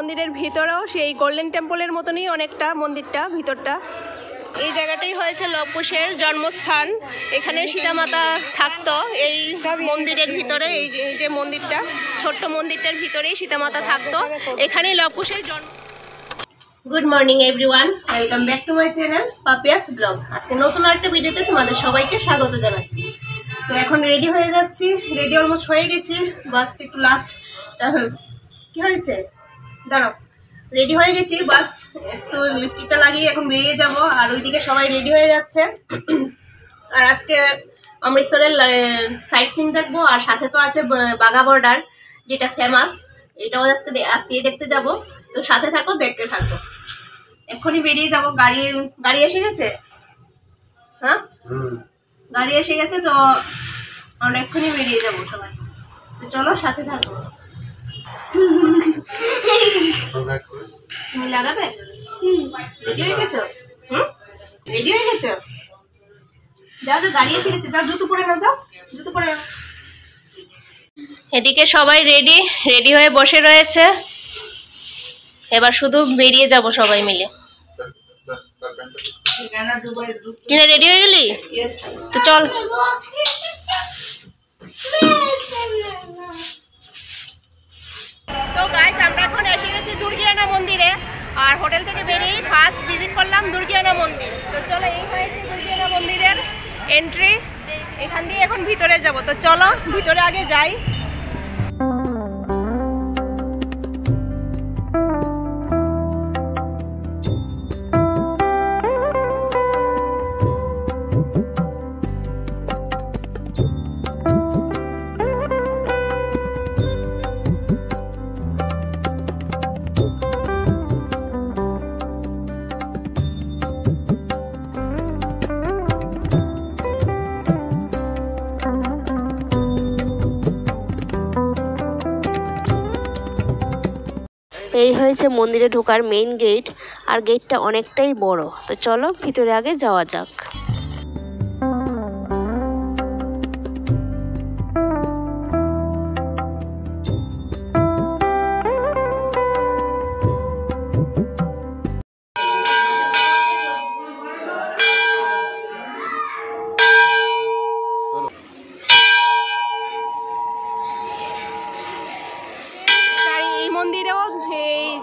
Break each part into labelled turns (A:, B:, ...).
A: মন্দিরের ভিতরেও সেই গোল্ডেন টেম্পলের মতনই অনেকটা মন্দিরটা, ভিতরটা। এই জায়গাটাই হয়েছে লব কুশের জন্মস্থান। এখানে সীতামাতা থাকতো এই মন্দিরের ভিতরে। এই যে মন্দিরটা, ছোট্ট মন্দিরটার ভিতরেই সীতামাতা থাকতো। এখানেই লব কুশের জন্ম। Good morning everyone, welcome back to my channel Papiya's blog. আজকে নতুন একটা ভিডিওতে তোমাদের সবাইকে স্বাগত জানাচ্ছি। তো এখন রেডি হয়ে যাচ্ছি, রেডি অলমোস্ট হয়ে গেছি, বাস একটু লাস্ট কি হয়েছে দাঁড়াও, রেডি হয়ে গেছি, বাস একটু লিপস্টিকটা লাগিয়ে এখন বেরিয়ে যাব। আর ওইদিকে সবাই রেডি হয়ে যাচ্ছে। আর আজকে অমৃতসরের সাইট সিন দেখবো, আর সাথে তো আছে বাঘা বর্ডার যেটা ফেমাস, এটাও আজকে দেখতে যাব। তো সাথে থাকো, দেখতে থাকো। এখনই বেরিয়ে যাব। গাড়ি এসে গেছে। হ্যাঁ, গাড়ি এসে গেছে, তো আমরা এক্ষুনি বেরিয়ে যাবো সবাই। তো চলো সাথে থাকো। তুমি লাগাবে? রেডি হয়ে গেছো? রেডি হয়ে গেছো? যাও যাও, গাড়ি এসে গেছে, যাও জুতো পরে নাও, যাও জুতো পরে নাও। এদিকে সবাই রেডি হয়ে বসে রয়েছে। এবার শুধু বেরিয়ে যাব সবাই মিলে। টিনা রেডি হয়ে গেলি? তো চল। তো গাইস, আমরা এখন এসে গেছি দুর্গিয়ানা মন্দিরে। আর হোটেল থেকে বেরিয়ে ফার্স্ট ভিজিট করলাম দুর্গিয়ানা মন্দির। তো চলো, এই হয়েছে দুর্গিয়ানা মন্দিরের এন্ট্রি। এখান দিয়ে এখন ভিতরে যাব। তো চলো ভিতরে আগে যাই।
B: এই হয়েছে মন্দিরে ঢোকার মেইন গেট। আর গেটটা অনেকটাই বড়। তো চলো ভিতরে আগে যাওয়া যাক।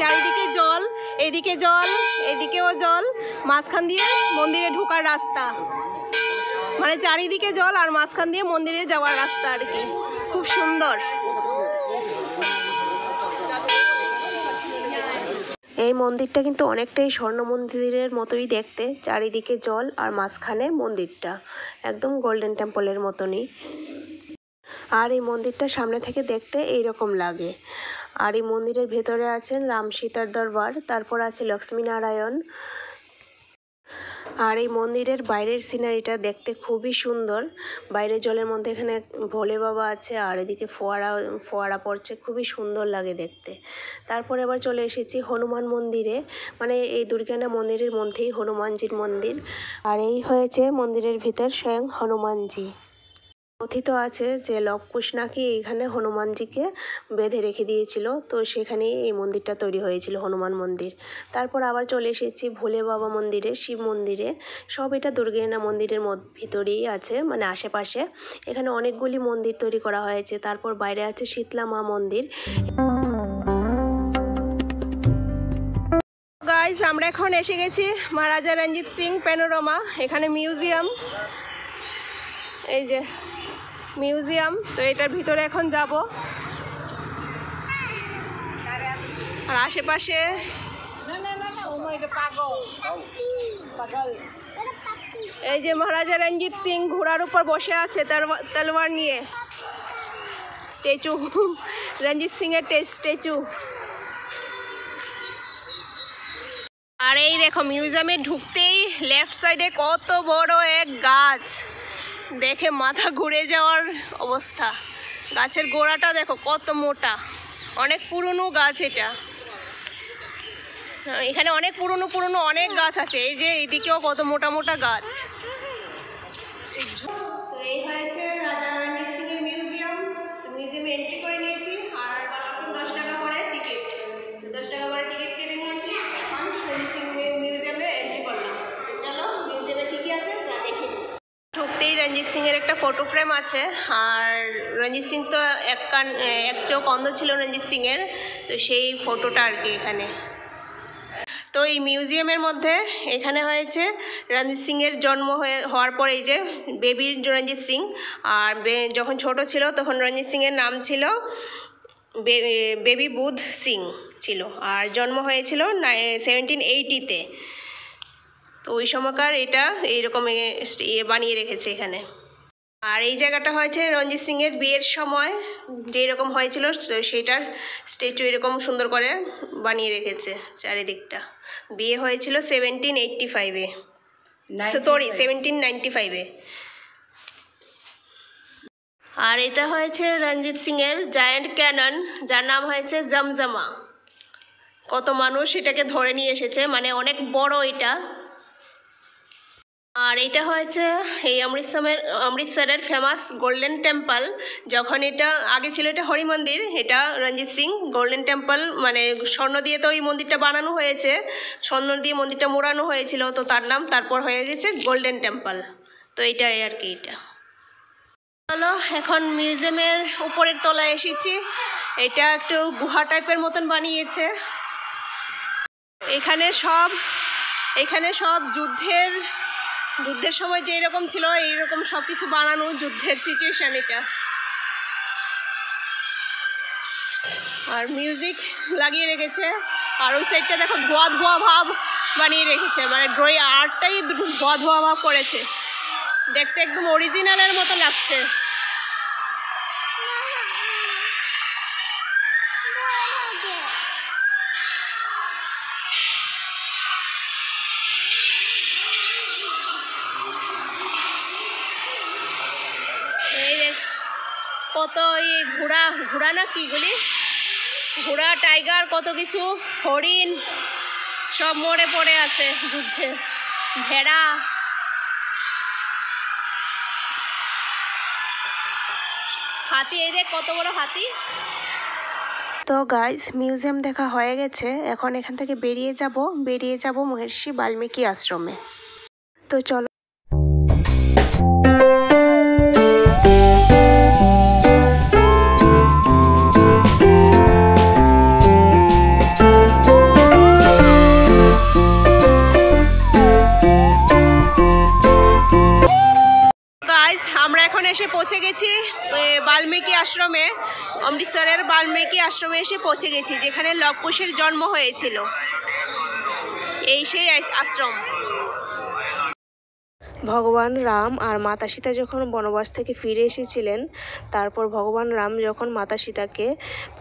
A: চারিদিকে জল, এদিকে জল, এদিকেও জল, মাঝখান দিয়ে মন্দিরে ঢোকার রাস্তা। মানে চারিদিকে জল আর মাঝখান দিয়ে মন্দিরে যাওয়ার রাস্তা আর কি। খুব সুন্দর।
B: এই মন্দিরটা কিন্তু অনেকটাই স্বর্ণ মন্দিরের মতোই দেখতে। চারিদিকে জল আর মাঝখানে মন্দিরটা একদম গোল্ডেন টেম্পলের মতনই। আর এই মন্দিরটা সামনে থেকে দেখতে এইরকম লাগে। আর এই মন্দিরের ভেতরে আছেন রাম সীতার দরবার, তারপর আছে লক্ষ্মীনারায়ণ। আর এই মন্দিরের বাইরের সিনারিটা দেখতে খুবই সুন্দর। বাইরে জলের মধ্যে এখানে ভোলে বাবা আছে, আর এদিকে ফোয়ারা পড়ছে, খুবই সুন্দর লাগে দেখতে। তারপর এবার চলে এসেছি হনুমান মন্দিরে। মানে এই দুর্গানা মন্দিরের মধ্যেই হনুমানজির মন্দির। আর এই হয়েছে মন্দিরের ভিতর স্বয়ং হনুমানজি। কথিত আছে যে লব কুশ নাকি এইখানে হনুমানজিকে বেঁধে রেখে দিয়েছিল, তো সেখানেই এই মন্দিরটা তৈরি হয়েছিল, হনুমান মন্দির। তারপর আবার চলে এসেছি ভোলে বাবা মন্দিরে, শিব মন্দিরে। সব এটা দুর্গিয়ানা মন্দিরের ভিতরেই আছে, মানে আশেপাশে। এখানে অনেকগুলি মন্দির তৈরি করা হয়েছে। তারপর বাইরে আছে শীতলা মা মন্দির।
A: গাইস, আমরা এখন এসে গেছি মহারাজা রঞ্জিত সিং প্যানোরামা। এখানে মিউজিয়াম, এই যে মিউজিয়াম। তো এটার ভিতরে এখন যাব। আর আশেপাশে এই যে মহারাজা রঞ্জিত সিং ঘোড়ার উপর বসে আছে তলোয়ার নিয়ে। স্ট্যাচু, রঞ্জিত সিং এর স্ট্যাচু। আর এই দেখো, মিউজিয়ামে ঢুকতেই লেফট সাইডে কত বড় এক গাছ, দেখে মাথা ঘুরে যাওয়ার অবস্থা। গাছের গোড়াটা দেখো কত মোটা, অনেক পুরনো গাছ এটা। এখানে অনেক পুরনো অনেক গাছ আছে। এই যে এইদিকেও কত মোটা মোটা গাছ। তো এই হয়েছে রাজা রঞ্জিত সিং এর মিউজিয়াম। তো মিউজিয়ামে এন্ট্রি করে নিয়েছি। আর 10 টাকা করে টিকিট। 10 টাকা আবার টিকিট কেটে নিয়েছি, এখন রঞ্জিত সিং মিউজিয়ামে এন্ট্রি করলাম। চলো মিউজিয়ামে কী কী আছে তা দেখে নিই। ঢুকতেই রঞ্জিত সিংয়ের একটা ফটো ফ্রেম আছে, আর রঞ্জিত সিং তো এক চোখ অন্ধ ছিল রঞ্জিত সিংয়ের, তো সেই ফটোটা আর কি এখানে। তো এই মিউজিয়ামের মধ্যে এখানে হয়েছে রঞ্জিত সিংয়ের জন্ম হওয়ার পর এই যে বেবি রঞ্জিত সিং, আর যখন ছোট ছিল তখন রঞ্জিত সিংয়ের নাম ছিল বেবি বুধ সিং ছিল, আর জন্ম হয়েছিল 1780-তে। তো ওই সময়কার এটা এইরকম বানিয়ে রেখেছে এখানে। আর এই জায়গাটা হয়েছে রঞ্জিত সিংয়ের বিয়ের সময় যেরকম হয়েছিল সেইটার স্ট্যাচু এরকম সুন্দর করে বানিয়ে রেখেছে চারিদিকটা। বিয়ে হয়েছিল 1785-এ, সরি 1795-এ। আর এটা হয়েছে রঞ্জিত সিংয়ের জায়ান্ট ক্যানন, যার নাম হয়েছে জমজমা। কত মানুষ এটাকে ধরে নিয়ে এসেছে, মানে অনেক বড় এটা। আর এটা হয়েছে এই অমৃতসরের ফেমাস গোল্ডেন টেম্পল। যখন এটা আগে ছিল এটা হরি মন্দির, এটা রঞ্জিত সিং গোল্ডেন টেম্পল, মানে স্বর্ণ দিয়ে তো এই মন্দিরটা বানানো হয়েছে, স্বর্ণ দিয়ে মন্দিরটা মোড়ানো হয়েছিল, তো তার নাম তারপর হয়ে গেছে গোল্ডেন টেম্পল। তো এইটাই আর কি এটা। চলো এখন মিউজিয়ামের উপরের তলায় এসেছি। এটা একটু গুহা টাইপের মতন বানিয়েছে। এখানে সব যুদ্ধের সময় যে এরকম ছিল এইরকম সব কিছু বানানো, যুদ্ধের সিচুয়েশন এটা। আর মিউজিক লাগিয়ে রেখেছে, আর ওই সাইডটা দেখো ধোয়া ধোয়া ভাব বানিয়ে রেখেছে, মানে ড্রয়িং আর্টটাই ধোয়া ধোয়া ভাব করেছে, দেখতে একদম অরিজিনালের মতো লাগছে। কত এই ঘোড়া না কিগুলি, ঘোড়া, টাইগার, কত কিছু, হরিণ সব মরে পড়ে আছে যুদ্ধে, ভেড়া। হাতি, এই দেখ কত বড় হাতি।
B: তো গাইজ মিউজিয়াম দেখা হয়ে গেছে, এখন এখান থেকে বেরিয়ে যাব মহর্ষি বাল্মীকি আশ্রমে। তো চলো।
A: আমরা এখন এসে পৌঁছে গেছি বাল্মীকি আশ্রমে, অমৃতসরের বাল্মীকি আশ্রমে এসে পৌঁছে গেছি, যেখানে লব কুশের জন্ম হয়েছিল। এই সেই আশ্রম।
B: ভগবান রাম আর মাতা সীতা যখন বনবাস থেকে ফিরে এসেছিলেন, তারপর ভগবান রাম যখন মাতা সীতাকে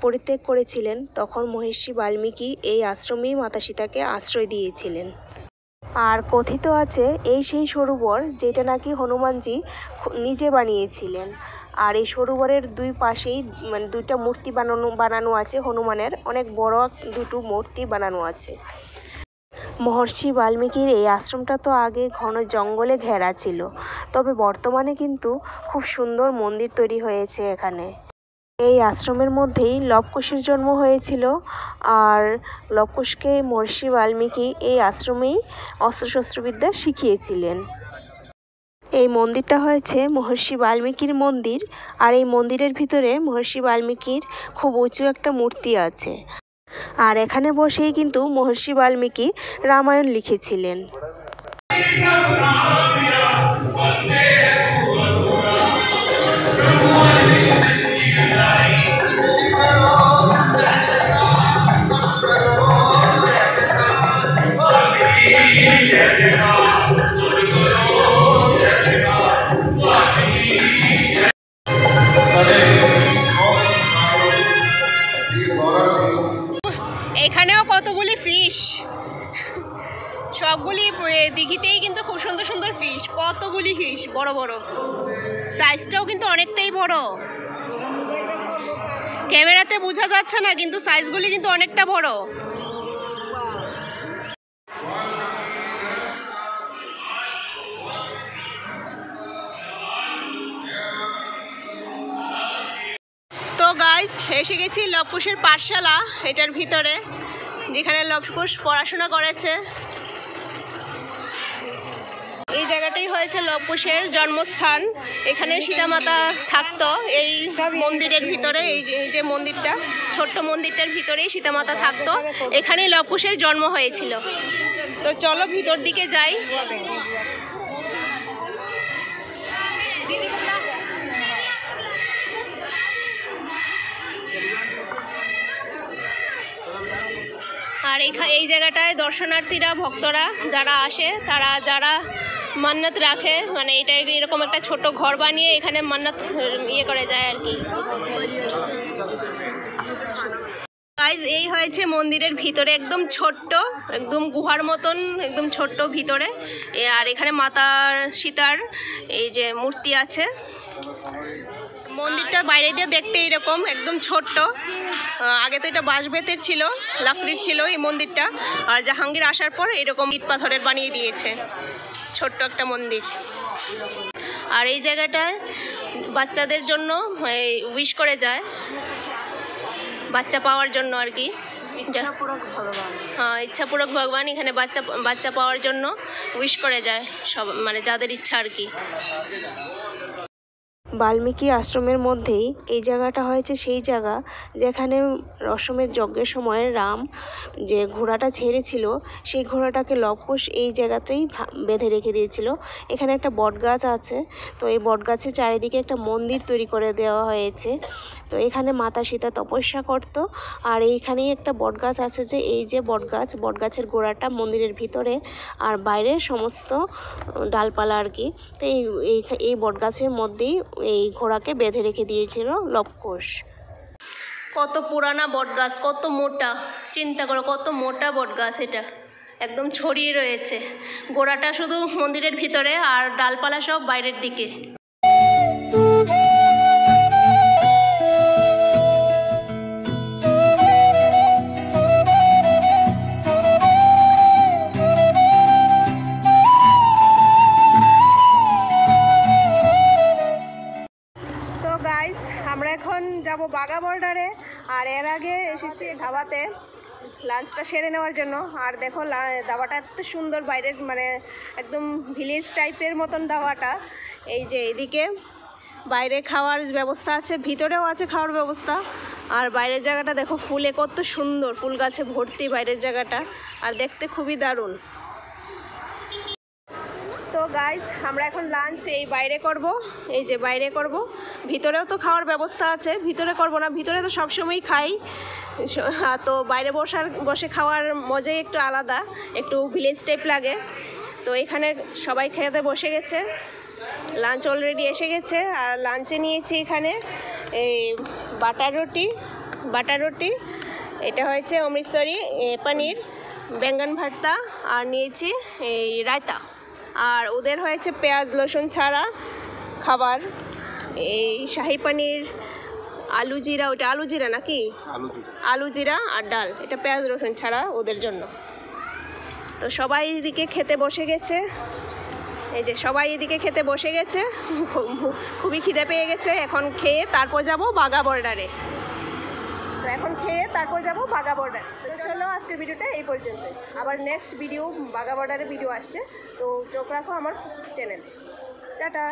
B: পরিত্যাগ করেছিলেন, তখন মহর্ষি বাল্মীকি এই আশ্রমেই মাতা সীতাকে আশ্রয় দিয়েছিলেন। আর কথিত আছে এই সেই সরোবর যেটা নাকি হনুমানজি নিজে বানিয়েছিলেন। আর এই সরোবরের দুই পাশেই মানে দুইটা মূর্তি বানানো আছে হনুমানের, অনেক বড় দুটো মূর্তি বানানো আছে। মহর্ষি বাল্মীকির এই আশ্রমটা তো আগে ঘন জঙ্গলে ঘেরা ছিল, তবে বর্তমানে কিন্তু খুব সুন্দর মন্দির তৈরি হয়েছে এখানে। এই আশ্রমের মধ্যেই লব কুশের জন্ম হয়েছিল, আর লব কুশকে মহর্ষি বাল্মীকি এই আশ্রমেই অস্ত্রশস্ত্রবিদ্যা শিখিয়েছিলেন। এই মন্দিরটা হয়েছে মহর্ষি বাল্মীকির মন্দির, আর এই মন্দিরের ভিতরে মহর্ষি বাল্মীকির খুব উঁচু একটা মূর্তি আছে। আর এখানে বসেই কিন্তু মহর্ষি বাল্মীকি রামায়ণ লিখেছিলেন।
A: এখানেও কতগুলি ফিশ, সবগুলি দিঘিতেই কিন্তু খুব সুন্দর সুন্দর ফিশ, কতগুলি ফিশ, বড় বড়, সাইজটাও কিন্তু অনেকটাই বড়। ক্যামেরাতে বোঝা যাচ্ছে না, কিন্তু সাইজগুলি কিন্তু অনেকটা বড়। তো গাইস এসে গেছি লব কুশের পাঠশালা, এটার ভিতরে যেখানে লব কুশ পড়াশোনা করেছে। এই জায়গাটাই হয়েছে লব কুশের জন্মস্থান। এখানে সীতামাতা থাকতো এই মন্দিরের ভিতরে। এই যে মন্দিরটা, ছোট্ট মন্দিরটার ভিতরেই সীতামাতা থাকতো। এখানেই লব কুশের জন্ম হয়েছিল। তো চলো ভিতর দিকে যাই। আর এই জায়গাটায় দর্শনার্থীরা, ভক্তরা যারা আসে, যারা মান্নাত রাখে, মানে এটা এরকম একটা ছোট ঘর বানিয়ে এখানে মান্নাত করে যায় আর কি। গাইজ, এই হয়েছে মন্দিরের ভিতরে, একদম ছোট্ট, একদম গুহার মতন, একদম ছোট্ট ভিতরে। আর এখানে মাতা সীতার এই যে মূর্তি আছে। মন্দিরটা বাইরে দিয়ে দেখতে এরকম একদম ছোট্ট। আগে তো এটা বাঁশ বেতের ছিল, লাকড়ির ছিল এই মন্দিরটা। আর জাহাঙ্গীর আসার পর এরকম ইট পাথরের বানিয়ে দিয়েছে, ছোট্ট একটা মন্দির। আর এই জায়গাটায় বাচ্চাদের জন্য উইশ করে যায়, বাচ্চা পাওয়ার জন্য আর কি। হ্যাঁ, ইচ্ছাপূরক ভগবান এখানে বাচ্চা পাওয়ার জন্য উইশ করে যায় সব, মানে যাদের ইচ্ছা আর কি।
B: বাল্মীকি আশ্রমের মধ্যেই এই জায়গাটা হয়েছে সেই জায়গা যেখানে অশ্বমেধ যজ্ঞের সময় রাম যে ঘোড়াটা ছেড়েছিল, সেই ঘোড়াটাকে লব কুশ এই জায়গাতেই বেঁধে রেখে দিয়েছিল। এখানে একটা বটগাছ আছে, তো এই বটগাছের চারিদিকে একটা মন্দির তৈরি করে দেওয়া হয়েছে। তো এখানে মাতা সীতা তপস্যা করত। আর এইখানেই একটা বটগাছ আছে, যে এই যে বটগাছের গোড়াটা মন্দিরের ভিতরে, আর বাইরে সমস্ত ডালপালা আর কি। তো এই বটগাছের মধ্যেই এই ঘোড়াকে বেঁধে রেখে দিয়েছিল লব কুশ।
A: কত পুরানা বটগাছ, কত মোটা, চিন্তা করো কত মোটা বটগাছ। এটা একদম ছড়িয়ে রয়েছে, গোড়াটা শুধু মন্দিরের ভিতরে আর ডালপালা সব বাইরের দিকে। আমরা এখন যাব বাঘা বর্ডারে। আর এর আগে এসেছি ধাবাতে লাঞ্চটা সেরে নেওয়ার জন্য। আর দেখো ধাবাটা এত সুন্দর, বাইরের মানে একদম ভিলেজ টাইপের মতন ধাবাটা। এই যে এদিকে বাইরে খাওয়ার ব্যবস্থা আছে, ভিতরেও আছে খাওয়ার ব্যবস্থা। আর বাইরের জায়গাটা দেখো ফুলে কত সুন্দর, ফুল গাছে ভর্তি বাইরের জায়গাটা, আর দেখতে খুবই দারুণ। তো গাইজ, আমরা এখন লাঞ্চ এই বাইরে করব, এই যে বাইরে করব। ভিতরেও তো খাওয়ার ব্যবস্থা আছে, ভিতরে করব না, ভিতরে তো সবসময়ই খাই। তো বাইরে বসে খাওয়ার মজাই একটু আলাদা, একটু ভিলেজ টাইপ লাগে। তো এখানে সবাই খেতে বসে গেছে, লাঞ্চ অলরেডি এসে গেছে। আর লাঞ্চে নিয়েছি এখানে এই বাটার রুটি, এটা হয়েছে অমৃতসরি পনির, বেঙ্গন ভর্তা, আর নিয়েছি এই রায়তা। আর ওদের হয়েছে পেঁয়াজ রসুন ছাড়া খাবার, এই শাহি পনির, আলু জিরা, ওটা আলু জিরা নাকি, আলু জিরা আর ডাল, এটা পেঁয়াজ রসুন ছাড়া ওদের জন্য। তো সবাই এদিকে খেতে বসে গেছে, এই যে সবাই এদিকে খেতে বসে গেছে, খুবই খিদে পেয়ে গেছে। এখন খেয়ে তারপর যাব বাঘা বর্ডারে। তো এখন খেয়ে তারপর যাব বাঘা বর্ডার। তো চলো আজকের ভিডিওটা এই পর্যন্ত, আবার নেক্সট ভিডিও বাঘা বর্ডারের ভিডিও আসছে। তো চোখ রাখো আমার চ্যানেলে। টাটা।